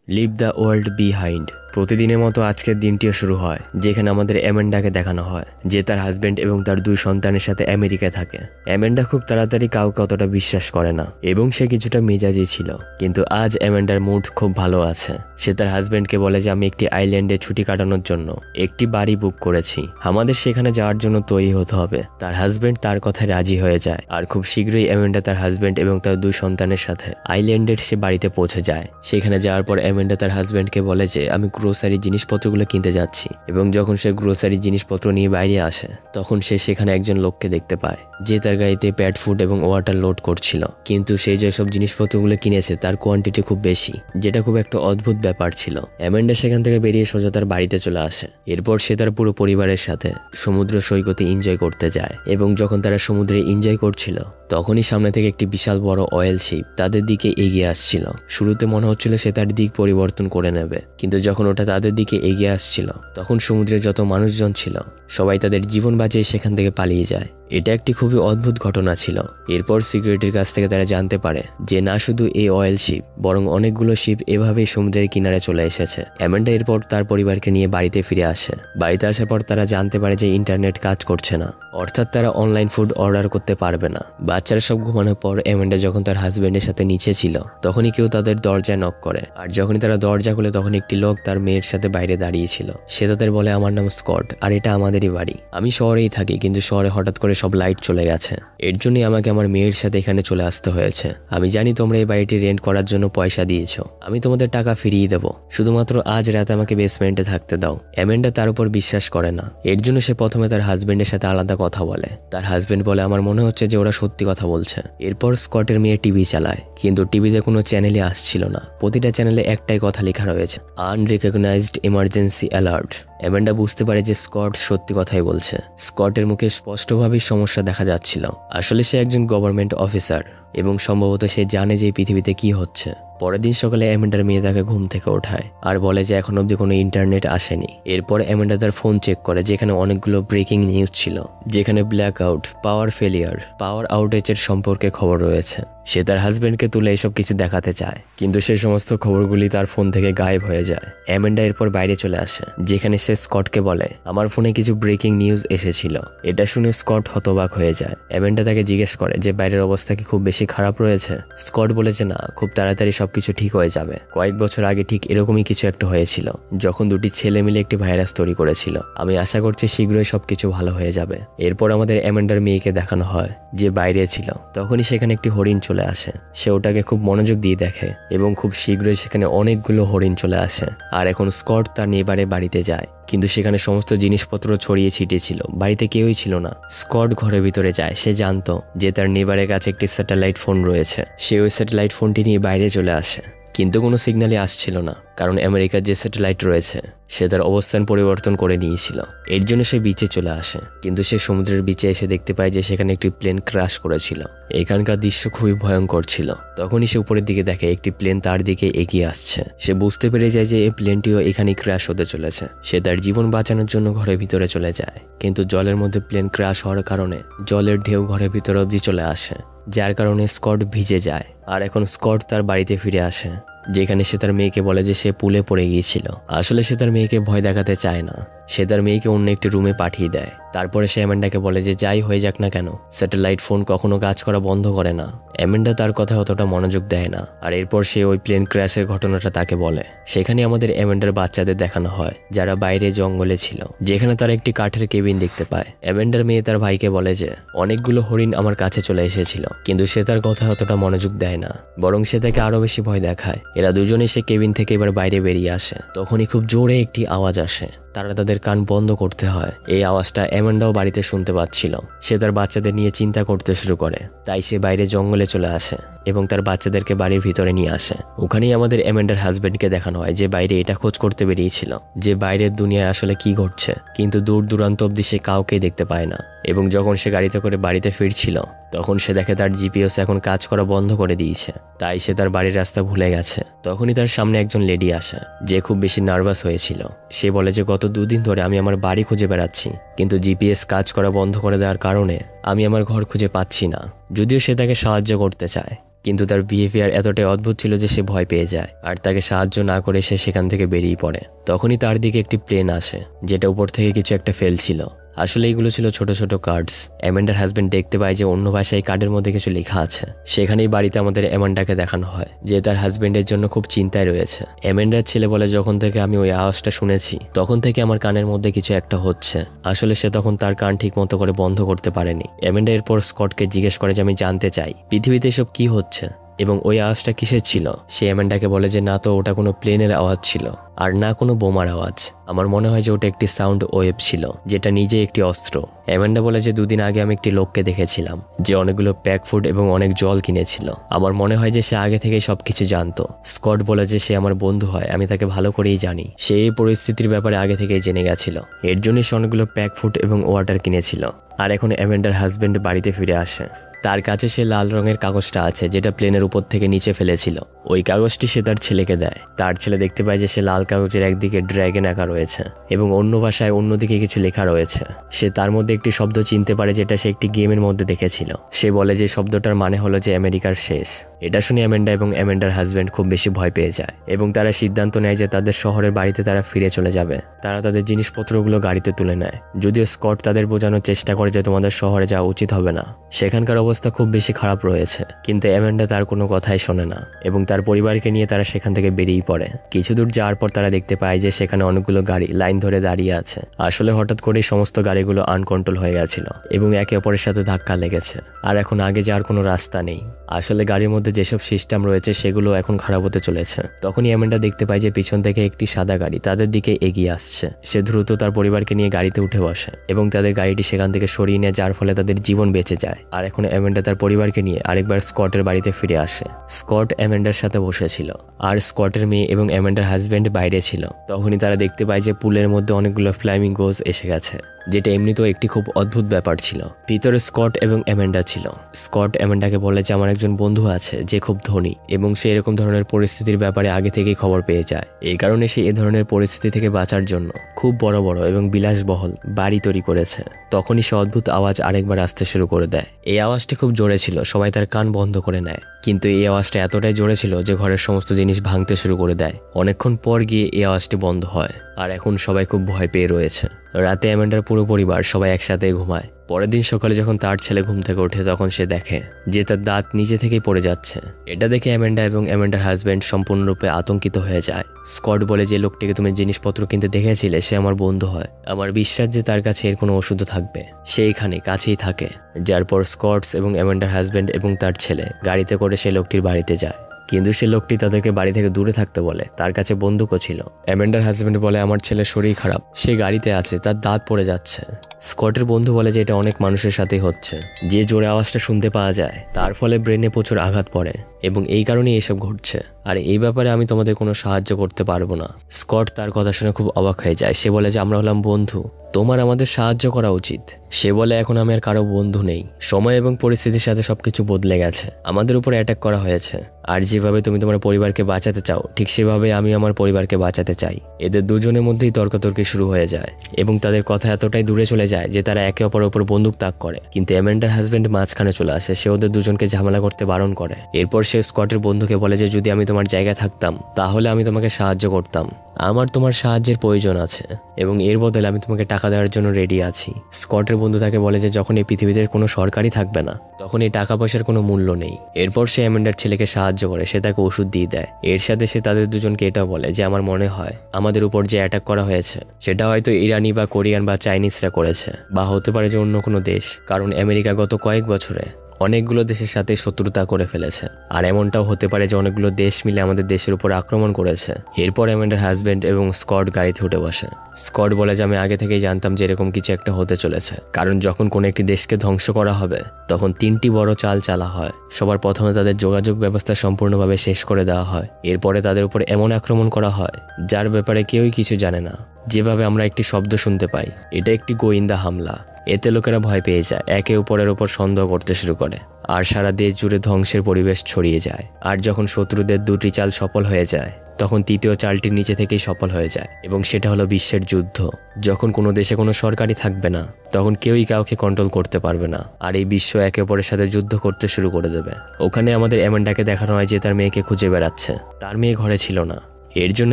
Leave the world behind. প্রতিদিনের মতো আজকের দিনটিও শুরু হয় যেখানে আমাদের অ্যামেন্ডাকে দেখানো হয় যে তার হাজবেন্ড এবং তার 2 সন্তানের সাথে আমেরিকায় থাকে। অ্যামেন্ডা খুব তাড়াতাড়ি কাউকে অতটা বিশ্বাস করে না এবং সে কিছুটা মেজাজি ছিল, কিন্তু আজ অ্যামেন্ডার মুড খুব ভালো আছে। সে তার হাজবেন্ডকে বলে যে আমি একটি আইল্যান্ডে ছুটি কাটানোর জন্য একটি বাড়ি বুক করেছি, আমাদের সেখানে যাওয়ার জন্য তৈরি হতে হবে। তার হাজবেন্ড তার কথায় রাজি হয়ে যায় আর খুব শীঘ্রই অ্যামেন্ডা তার হাজবেন্ড এবং তার 2 সন্তানের সাথে আইল্যান্ডের সে বাড়িতে পৌঁছে যায়। সেখানে যাওয়ার পর অ্যামেন্ডা তার হাজবেন্ডকে বলে যে আমি গ্রোসারি জিনিসপত্রগুলো কিনতে যাচ্ছি, এবং যখন সে গ্রোসারি জিনিসপত্র নিয়ে বাইরে আসে তখন সে সেখানে একজন লোককে দেখতে পায় যে তার গাড়িতে প্যাট ফুড এবং ওয়াটার লোড করছিল, কিন্তু সে যেসব জিনিসপত্রগুলো কিনেছে তার কোয়ান্টিটি খুব বেশি, যেটা খুব একটা অদ্ভুত ব্যাপার ছিল। অ্যামেন্ডা সেখান থেকে বেরিয়ে সোজা তার বাড়িতে চলে আসে। এরপর সে তার পুরো পরিবারের সাথে সমুদ্র সৈকতে এনজয় করতে যায়, এবং যখন তারা সমুদ্রে এনজয় করছিল তখনই সামনে থেকে একটি বিশাল বড় অয়েল শিপ তাদের দিকে এগিয়ে আসছিল। শুরুতে মনে হচ্ছিল সে তার দিক পরিবর্তন করে নেবে, কিন্তু যখন ওটা তাদের দিকে এগিয়ে আসছিল তখন সমুদ্রে যত মানুষজন ছিল সবাই তাদের জীবন বাঁচিয়ে সেখান থেকে পালিয়ে যায়। এটা একটি খুবই অদ্ভুত ঘটনা ছিল। এরপর সিকিউরিটির কাছ থেকে তারা জানতে পারে যে না শুধু এই অয়েল শিপ বরং অনেকগুলো শিপ এভাবেই সমুদ্রের কিনারে চলে এসেছে। অ্যামেন্ডা এরপর তার পরিবারকে নিয়ে বাড়িতে ফিরে আসে। বাড়িতে আসার পর তারা জানতে পারে যে ইন্টারনেট কাজ করছে না, অর্থাৎ তারা অনলাইন ফুড অর্ডার করতে পারবে না। বাচ্চারা সব ঘুমানোর পর অ্যামেন্ডা যখন তার হাজবেন্ডের সাথে নিচে ছিল তখনই কেউ তাদের দরজায় নক করে, আর যখনই তারা দরজা খুলে তখন একটি লোক তার মেয়ের সাথে বাইরে দাঁড়িয়েছিল। সে তাদের বলে আমার নাম স্কট আর এটা আমাদেরই বাড়ি, আমি শহরেই থাকি, কিন্তু শহরে হঠাৎ করে সব লাইট চলে গেছে, এর জন্যই আমাকে আমার মেয়ের সাথে এখানে চলে আসতে হয়েছে। আমি জানি তোমরা এই বাড়িটি রেন্ট করার জন্য পয়সা দিয়েছো, আমি তোমাদের টাকা ফিরিয়ে দেবো, শুধুমাত্র আজ রাতে আমাকে বেসমেন্টে থাকতে দাও। অ্যামেন্ডা তার উপর বিশ্বাস করে না, এর জন্য সে প্রথমে তার হাজবেন্ডের সাথে আলাদা কথা বলে। তার হাজবেন্ড বলে আমার মনে হচ্ছে যে ওরা সত্যি কথা বলছে। এরপর স্কটের মেয়ে টিভি চালায়, কিন্তু টিভিতে কোনো চ্যানেলই আসছিল না, প্রতিটা চ্যানেলে একটাই কথা লেখা রয়েছে, আনরিকগনাইজড ইমার্জেন্সি অ্যালার্ট। অ্যামেন্ডা বুঝতে পারে যে স্কট সত্যি কথাই বলছে। স্কটের মুখে স্পষ্টভাবেই সমস্যা দেখা যাচ্ছিল। আসলে সে একজন গভর্নমেন্ট অফিসার এবং সম্ভবত সে জানে যে পৃথিবীতে কি হচ্ছে। পরের দিন সকালে অ্যামেন্ডার মেয়ে তাকে ঘুম থেকে ওঠায় আর বলে যে এখন অবধি কোনো ইন্টারনেট আসেনি। এরপর অ্যামেন্ডা তার ফোন চেক করে যেখানে অনেকগুলো ব্রেকিং নিউজ ছিল, যেখানে ব্ল্যাক আউট, পাওয়ার ফেলিয়ার, পাওয়ার আউটেজের সম্পর্কে খবর রয়েছে। সে তার হাজবেন্ডকে তুলে এসব কিছু দেখাতে চায়, কিন্তু সেই সমস্ত খবরগুলি তার ফোন থেকে গায়েব হয়ে যায়। অ্যামেন্ডা এরপর বাইরে চলে আসে, যেখানে সে স্কটকে বলে আমার ফোনে কিছু ব্রেকিং নিউজ এসেছিল। এটা শুনে স্কট হতবাক হয়ে যায়। অ্যামেন্ডা তাকে জিজ্ঞেস করে যে বাইরের অবস্থা কি খুব বেশি খারাপ রয়েছে। স্কট বলেছে না, খুব তাড়াতাড়ি সবকিছু ঠিক হয়ে যাবে। কয়েক বছর আগে ঠিক এরকমই কিছু একটা হয়েছিল, যখন 2টি ছেলে মিলে একটি ভাইরাস তৈরি করেছিল। আমি আশা করছি শীঘ্রই সবকিছু ভালো হয়ে যাবে। এরপর আমাদের অ্যামেন্ডার মেয়েকে দেখানো হয় যে বাইরে ছিল। তখনই সেখানে একটি হরিণ চলে আসে। সে ওটাকে খুব মনোযোগ দিয়ে দেখে এবং খুব শীঘ্রই সেখানে অনেকগুলো হরিণ চলে আসে। আর এখন স্কট তার নেবারে বাড়িতে যায়, কিন্তু সেখানে সমস্ত জিনিসপত্র ছড়িয়ে ছিটিয়ে ছিল, বাড়িতে কেউই ছিল না। স্কট ঘরের ভিতরে যায়। সে জানতো যে তার নেবারের কাছে একটি স্যাটেলাইট ফোন রয়েছে। সে ওই স্যাটেলাইট ফোনটি নিয়ে বাইরে চলে আসে, কিন্তু কোনো সিগন্যালই আসছিল না, কারণ আমেরিকার যে স্যাটেলাইট রয়েছে সে তার অবস্থান পরিবর্তন করে নিয়েছিল। এর জন্য সে বিচে চলে আসে, কিন্তু সে সমুদ্রের বিচে এসে দেখতে পায় যে সেখানে একটি প্লেন ক্র্যাশ করেছিল। এখানকার দৃশ্য খুবই ভয়ঙ্কর ছিল। তখনই সে উপরের দিকে দেখে একটি প্লেন তার দিকে এগিয়ে আসছে। সে বুঝতে পেরে যায় যে এই প্লেনটিও এখানে ক্র্যাশ হতে চলেছে। সে তার জীবন বাঁচানোর জন্য ঘরের ভিতরে চলে যায়, কিন্তু জলের মধ্যে প্লেন ক্র্যাশ হওয়ার কারণে জলের ঢেউ ঘরের ভিতরে অবধি চলে আসে, যার কারণে স্কট ভিজে যায়। আর এখন স্কট তার বাড়িতে ফিরে আসে, যেখানে সে তার মেয়েকে বলে যে সে পুলে পড়ে গিয়েছিল। আসলে সে তার মেয়েকে ভয় দেখাতে চায় না, সে তার মেয়েকে অন্য একটি রুমে পাঠিয়ে দেয়। তারপরে সে অ্যামেন্ডাকে বলে যে যাই হয়ে যাক না কেন স্যাটেলাইট ফোন কখনো কাজ করা বন্ধ করে না। অ্যামেন্ডা তার কথা অতটা মনোযোগ দেয় না, আর এরপর সে ওই প্লেন ক্র্যাশের ঘটনাটা তাকে বলে। সেখানে আমাদের অ্যামেন্ডার বাচ্চাদের দেখানো হয় যারা বাইরে জঙ্গলে ছিল, যেখানে তারা একটি কাঠের কেবিন দেখতে পায়। অ্যামেন্ডার মেয়ে তার ভাইকে বলে যে অনেকগুলো হরিণ আমার কাছে চলে এসেছিল, কিন্তু সে তার কথা অতটা মনোযোগ দেয় না, বরং সে তাকে আরো বেশি ভয় দেখায়। এরা দুজনে সে কেবিন থেকে এবার বাইরে বেরিয়ে আসে। তখনই খুব জোরে একটি আওয়াজ আসে। তারা তাদের কান বন্ধ করতে হয়। এই আওয়াজটা অ্যামেন্ডাও বাড়িতে শুনতে পাচ্ছিল। সে তার বাচ্চাদের নিয়ে চিন্তা করতে শুরু করে, তাই সে বাইরে জঙ্গলে চলে আসে এবং তার বাচ্চাদেরকে বাড়ির ভিতরে নিয়ে আসে। ওখানেই আমাদের অ্যামেন্ডার হাজবেন্ডকে দেখানো হয় যে বাইরে এটা খোঁজ করতে বেরিয়েছিল যে বাইরের দুনিয়ায় আসলে কি ঘটছে, কিন্তু দূর দূরান্ত অব্দি সে কাউকেই দেখতে পায় না। এবং যখন সে গাড়িতে করে বাড়িতে ফিরছিল তখন সে দেখে তার জিপিএস এখন কাজ করা বন্ধ করে দিয়েছে, তাই সে তার বাড়ির রাস্তা ভুলে গেছে। তখনই তার সামনে একজন লেডি আসে যে খুব বেশি নার্ভাস হয়েছিল। সে বলে যে গত 2 দিন ধরে আমি আমার বাড়ি খুঁজে বেড়াচ্ছি, কিন্তু জিপিএস কাজ করা বন্ধ করে দেওয়ার কারণে আমি আমার ঘর খুঁজে পাচ্ছি না। যদিও সে তাকে সাহায্য করতে চায়, কিন্তু তার বিহেভিয়ার এতটাই অদ্ভুত ছিল যে সে ভয় পেয়ে যায় আর তাকে সাহায্য না করে সে সেখান থেকে বেরিয়ে পড়ে। তখনই তার দিকে একটি প্লেন আসে যেটা উপর থেকে কিছু একটা ফেলছিল। আসলে এগুলো ছিল ছোট ছোট কার্ডস। অ্যামান্ডার হাজবেন্ড দেখতে পায় যে অন্য ভাষায় কার্ডের মধ্যে কিছু লেখা আছে। সেখানেই বাড়িতে আমাদের অ্যামান্ডাকে দেখানো হয় যে তার হাজবেন্ডের জন্য খুব চিন্তায় রয়েছে। অ্যামান্ডার ছেলে বলে, যখন থেকে আমি ওই আওয়াজটা শুনেছি তখন থেকে আমার কানের মধ্যে কিছু একটা হচ্ছে। আসলে সে তখন তার কান ঠিক মতো করে বন্ধ করতে পারেনি। অ্যামান্ডা এরপর স্কটকে জিজ্ঞেস করে যে আমি জানতে চাই পৃথিবীতে এসব কি হচ্ছে এবং ওই আওয়াজটা কিসের ছিল। সে অ্যামান্ডাকে বলে যে না তো ওটা কোনো প্লেনের আওয়াজ ছিল আর না কোনো বোমার আওয়াজ। আমার মনে হয় যে ওটা একটি সাউন্ড ওয়েভ ছিল যেটা নিজে একটি অস্ত্র। অ্যামান্ডা বলে যে 2 দিন আগে আমি একটি লোককে দেখেছিলাম যে অনেকগুলো প্যাক ফুড এবং অনেক জল কিনেছিল। আমার মনে হয় যে সে আগে থেকেই সবকিছু জানতো। স্কট বলে যে সে আমার বন্ধু হয়, আমি তাকে ভালো করেই জানি। সে এই পরিস্থিতির ব্যাপারে আগে থেকেই জেনে গেছিল, এর জন্যই সে অনেকগুলো প্যাক ফুড এবং ওয়াটার কিনেছিল। আর এখন অ্যামান্ডার হাজবেন্ড বাড়িতে ফিরে আসে। তার কাছে সে লাল রঙের কাগজটা আছে যেটা প্লেনের উপর থেকে নিচে ফেলেছিল। ওই কাগজটি সে তার ছেলেকে দেয়। তার ছেলে দেখতে পায় যে সে লাল কাগজের একদিকে ড্র্যাগন আঁকা রয়েছে এবং অন্য ভাষায় অন্যদিকে কিছু লেখা রয়েছে। সে তার মধ্যে একটি শব্দ চিনতে পারে যেটা সে একটি গেমের মধ্যে দেখেছিল। সে বলে যে শব্দটার মানে হলো যে আমেরিকার শেষ। এটা শুনে অ্যামান্ডা এবং অ্যামান্ডার হাজবেন্ড খুব বেশি ভয় পেয়ে যায় এবং তারা সিদ্ধান্ত নেয় যে তাদের শহরের বাড়িতে তারা ফিরে চলে যাবে। তারা তাদের জিনিসপত্রগুলো গাড়িতে তুলে নেয়। যদিও স্কট তাদের বোঝানোর চেষ্টা করে যে তোমাদের শহরে যাওয়া উচিত হবে না, সেখানকার অবস্থা খুব বেশি খারাপ রয়েছে, কিন্তু অ্যামান্ডা তার কোনো কথাই শোনে না এবং তার পরিবারকে নিয়ে তারা সেখান থেকে বেরিয়ে পড়ে। কিছু দূর যাওয়ার পর তারা দেখতে পায় যে সেখানে অনেকগুলো গাড়ি লাইন ধরে দাঁড়িয়ে আছে। আসলে হঠাৎ করেই সমস্ত গাড়িগুলো আনকন্ট্রোল হয়ে গেছিল এবং একে অপরের সাথে ধাক্কা লেগেছে আর এখন আগে যাওয়ার কোনো রাস্তা নেই। আসলে গাড়ির মধ্যে যেসব সিস্টেম রয়েছে সেগুলো এখন খারাপ হতে চলেছে। তখনই অ্যামান্ডা দেখতে পায় যে পিছন থেকে একটি সাদা গাড়ি তাদের দিকে এগিয়ে আসছে। সে দ্রুত তার পরিবারকে নিয়ে গাড়িতে উঠে বসে এবং তাদের গাড়িটি সেখান থেকে সরিয়ে নেয়, যার ফলে তাদের জীবন বেঁচে যায়। আর এখন অ্যামান্ডা তার পরিবারকে নিয়ে আরেকবার স্কটের বাড়িতে ফিরে আসে। স্কট অ্যামান্ডার সাথে বসেছিল আর স্কটের মেয়ে এবং অ্যামান্ডার হাজবেন্ড বাইরে ছিল। তখনই তারা দেখতে পায় যে পুলের মধ্যে অনেকগুলো ফ্লামিঙ্গোজ এসে গেছে, যেটা এমনিতেও একটি খুব অদ্ভুত ব্যাপার ছিল। ভিতরে স্কট এবং অ্যামান্ডা ছিল। স্কট অ্যামান্ডাকে বলে যে আমার একজন বন্ধু আছে যে খুব ধনী এবং সে এরকম ধরনের পরিস্থিতির ব্যাপারে আগে থেকেই খবর পেয়ে যায়। এই কারণে সে এ ধরনের পরিস্থিতি থেকে বাঁচার জন্য খুব বড় বড় এবং বিলাসবহুল বাড়ি তৈরি করেছে। তখনই সে অদ্ভুত আওয়াজ আরেকবার আসতে শুরু করে দেয়। এই আওয়াজটি খুব জোরে ছিল, সবাই তার কান বন্ধ করে নেয়, কিন্তু এই আওয়াজটা এতটাই জোরে ছিল যে ঘরের সমস্ত জিনিস ভাঙতে শুরু করে দেয়। অনেকক্ষণ পর গিয়ে এই আওয়াজটি বন্ধ হয় আর এখন সবাই খুব ভয় পেয়ে রয়েছে। রাতে অ্যামান্ডার পুরো পরিবার সবাই একসাথে ঘুমায়। পরের দিন সকালে যখন তার ছেলে ঘুম থেকে ওঠে তখন সে দেখে যে তার দাঁত নিজে থেকেই পড়ে যাচ্ছে। এটা দেখে অ্যামান্ডা এবং অ্যামান্ডার হাজবেন্ড সম্পূর্ণরূপে আতঙ্কিত হয়ে যায়। স্কট বলে যে লোকটিকে তুমি জিনিসপত্র কিনতে দেখেছিলে সে আমার বন্ধু হয়, আমার বিশ্বাস যে তার কাছে এর কোনো ওষুধও থাকবে, সে এখানে কাছেই থাকে। যার পর স্কটস এবং অ্যামান্ডার হাজবেন্ড এবং তার ছেলে গাড়িতে করে সে লোকটির বাড়িতে যায়, কিন্তু সে লোকটি তাদেরকে বাড়ি থেকে দূরে থাকতে বলে। তার কাছে বন্দুকও ছিল। অ্যামান্ডার হাজবেন্ড বলে আমার ছেলের শরীর খারাপ, সে গাড়িতে আছে, তার দাঁত পড়ে যাচ্ছে। স্কটের বন্ধু বলে যে এটা অনেক মানুষের সাথেই হচ্ছে, যে জোরে আওয়াজটা শুনতে পাওয়া যায় তার ফলে ব্রেনে প্রচুর আঘাত পড়ে এবং এই কারণেই এসব ঘটছে, আর এই ব্যাপারে আমি তোমাদের কোনো সাহায্য করতে পারবো না। স্কট তার কথা শুনে খুব অবাক হয়ে যায়। সে বলে যে আমরা হলাম বন্ধু, তোমার আমাদের সাহায্য করা উচিত। সে বলে এখন আমি আর কারো বন্ধু নেই, সময় এবং পরিস্থিতির সাথে সবকিছু বদলে গেছে, আমাদের উপর অ্যাটাক করা হয়েছে, আর যেভাবে তুমি তোমার পরিবারকে বাঁচাতে চাও ঠিক সেভাবে আমি আমার পরিবারকে বাঁচাতে চাই। এদের দুজনের মধ্যেই তর্কাতর্কি শুরু হয়ে যায় এবং তাদের কথা এতটাই দূরে চলে যায় যে তারা একে অপরের উপর বন্দুক তাক করে, কিন্তু অ্যামান্ডার হাজবেন্ড মাঝখানে চলে আসে। সে ওদের দুজনকে ঝামেলা করতে বারণ করে। এরপর সে স্কটের বন্ধুকে বলে যে যদি আমি তোমার জায়গায় থাকতাম তাহলে আমি তোমাকে সাহায্য করতাম, আমার তোমার সাহায্যের প্রয়োজন আছে এবং এর বদলে আমি তোমাকে টাকা দেওয়ার জন্য রেডি আছি। স্কটের বন্ধু তাকে বলে যে যখন এই পৃথিবীতে কোনো সরকারই থাকবে না তখন এই টাকা পয়সার কোনো মূল্য নেই। এরপর সে অ্যামান্ডার ছেলেকে সাহায্য করে, সে তাকে ওষুধ দিয়ে দেয়। এর সাথে সে তাদের দুজনকে এটা বলে যে আমার মনে হয় আমাদের উপর যে অ্যাটাক করা হয়েছে সেটা হয়তো ইরানি বা কোরিয়ান বা চাইনিজরা করেছে, বা হতে পারে যে অন্য কোনো দেশ, কারণ আমেরিকা গত কয়েক বছরে অনেকগুলো দেশের সাথে শত্রুতা করে ফেলেছে, আর এমনটাও হতে পারে যে অনেকগুলো দেশ মিলে আমাদের দেশের উপর আক্রমণ করেছে। এরপর অ্যামান্ডার হাজবেন্ড এবং স্কট গাড়িতে উঠে বসে। স্কট বলে যে আমি আগে থেকেই জানতাম যে এরকম কিছু একটা হতে চলেছে, কারণ যখন কোনো একটি দেশকে ধ্বংস করা হবে তখন 3টি বড় চাল চালা হয়। সবার প্রথমে তাদের যোগাযোগ ব্যবস্থা সম্পূর্ণভাবে শেষ করে দেওয়া হয়, এরপরে তাদের উপর এমন আক্রমণ করা হয় যার ব্যাপারে কেউই কিছু জানে না। যেভাবে আমরা একটি শব্দ শুনতে পাই এটা একটি গোয়েন্দা হামলা, এতে লোকেরা ভয় পেয়ে যায়, একে অপরের ওপর সন্দেহ করতে শুরু করে, আর সারা দেশ জুড়ে ধ্বংসের পরিবেশ ছড়িয়ে যায়। আর যখন শত্রুদের 2টি চাল সফল হয়ে যায় তখন তৃতীয় চালটি নিচে থেকেই সফল হয়ে যায় এবং সেটা হলো বিশ্বের যুদ্ধ। যখন কোনো দেশে কোনো সরকারই থাকবে না তখন কেউই কাউকে কন্ট্রোল করতে পারবে না, আর এই বিশ্ব একে অপরের সাথে যুদ্ধ করতে শুরু করে দেবে। ওখানে আমাদের অ্যামেন্ডাকে দেখানো হয় যে তার মেয়েকে খুঁজে বেড়াচ্ছে। তার মেয়ে ঘরে ছিল না, এর জন্য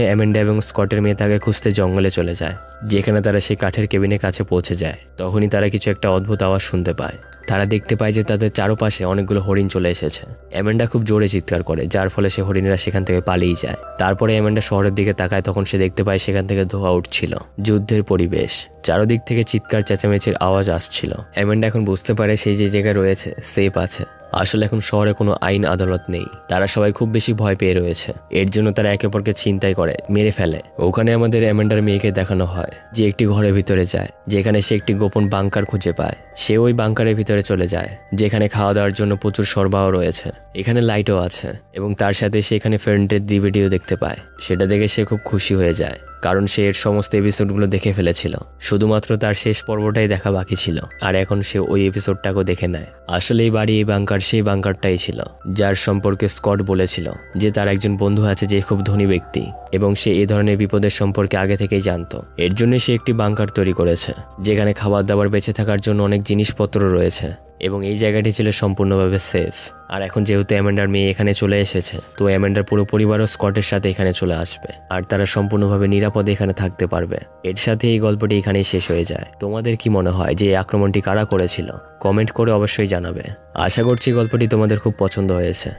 অ্যামেন্ডা এবং স্কটের মেয়ে তাকে খুঁজতে জঙ্গলে চলে যায়, যেখানে তারা সেই কাঠের কেবিনের কাছে পৌঁছে যায়। তখনই তারা কিছু একটা অদ্ভুত আওয়াজ শুনতে পায়। তারা দেখতে পায় যে তাদের চারপাশে অনেকগুলো হরিণ চলে এসেছে। অ্যামেন্ডা খুব জোরে চিৎকার করে, যার ফলে সে হরিণেরা সেখান থেকে পালিয়ে যায়। তারপরে অ্যামেন্ডা শহরের দিকে তাকায়, তখন সে দেখতে পায় সেখান থেকে ধোঁয়া উঠছিল। যুদ্ধের পরিবেশ, চারদিক থেকে চিৎকার চেঁচামেচির আওয়াজ আসছিল। অ্যামেন্ডা এখন বুঝতে পারে সে যে জায়গায় রয়েছে সেফ আছে। আসলে এখন শহরে কোনো আইন আদালত নেই, তারা সবাই খুব বেশি ভয় পেয়ে রয়েছে। এর জন্য তারা একে অপরকে ছিনতাই করে, মেরে ফেলে। ওখানে আমাদের অ্যামেন্ডার মেয়েকে দেখানো হয় যে একটি ঘরের ভিতরে যায়, যেখানে সে একটি গোপন বাংকার খুঁজে পায়। সে ওই বাংকারের ভিতরে চলে যায়, যেখানে খাওয়া দাওয়ার জন্য প্রচুর সরবরাহ রয়েছে। এখানে লাইটও আছে এবং তার সাথে সে এখানে ফ্রেন্ডের ডিভিডিও দেখতে পায়। সেটা দেখে সে খুব খুশি হয়ে যায়, কারণ সে এর সমস্ত এপিসোডগুলো দেখে ফেলেছিল। শুধুমাত্র তার শেষ পর্বটাই দেখা বাকি ছিল, আর এখন সে ওই এপিসোডটাকেও দেখে নেয়। আসলে এই বাড়ি, এই বাংকার সেই বাংকারটাই ছিল যার সম্পর্কে স্কট বলেছিল যে তার একজন বন্ধু আছে যে খুব ধনী ব্যক্তি এবং সে এই ধরনের বিপদের সম্পর্কে আগে থেকেই জানতো। এর জন্য সে একটি বাংকার তৈরি করেছে, যেখানে খাবার দাবার বেঁচে থাকার জন্য অনেক জিনিসপত্র রয়েছে এবং এই জায়গাটি ছিল সম্পূর্ণভাবে সেফ। আর এখন যেহেতু অ্যামেন্ডার মেয়ে এখানে চলে এসেছে, তো অ্যামেন্ডার পুরো পরিবারও স্কটের সাথে এখানে চলে আসবে, আর তারা সম্পূর্ণভাবে নিরাপদে এখানে থাকতে পারবে। এর সাথে এই গল্পটি এখানেই শেষ হয়ে যায়। তোমাদের কি মনে হয় যে এই আক্রমণটি কারা করেছিল? কমেন্ট করে অবশ্যই জানাবে। আশা করছি গল্পটি তোমাদের খুব পছন্দ হয়েছে।